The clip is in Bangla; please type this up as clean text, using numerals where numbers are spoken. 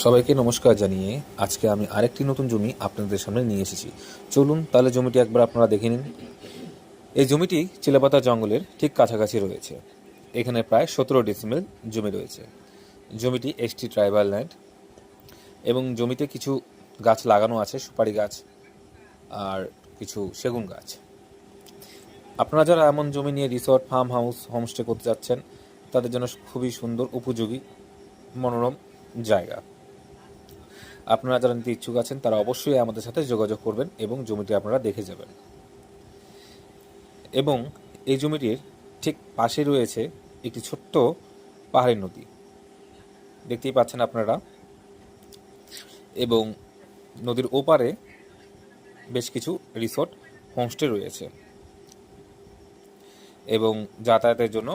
সবাইকে নমস্কার জানিয়ে আজকে আমি আরেকটি নতুন জমি আপনাদের সামনে নিয়ে এসেছি। চলুন তাহলে জমিটি একবার আপনারা দেখে নিন। এই জমিটি চিলাপাতা জঙ্গলের ঠিক কাছাকাছি রয়েছে। এখানে প্রায় 17 ডিসিমেল জমি রয়েছে। জমিটি এসটি ট্রাইবাল ল্যান্ড এবং জমিতে কিছু গাছ লাগানো আছে, সুপারি গাছ আর কিছু সেগুন গাছ। আপনারা যারা এমন জমি নিয়ে রিসর্ট, ফার্ম হাউস, হোমস্টে করতে যাচ্ছেন তাদের জন্য খুবই সুন্দর, উপযোগী, মনোরম জায়গা। আপনারা যারা নিতে ইচ্ছুক আছেন তারা অবশ্যই আমাদের সাথে যোগাযোগ করবেন এবং জমিটি আপনারা দেখে যাবেন। এবং এই জমিটির ঠিক পাশে রয়েছে একটি ছোট্ট পাহাড়ি নদী, দেখতেই পাচ্ছেন আপনারা। এবং নদীর ওপারে বেশ কিছু রিসোর্ট, হোমস্টে রয়েছে এবং যাতায়াতের জন্য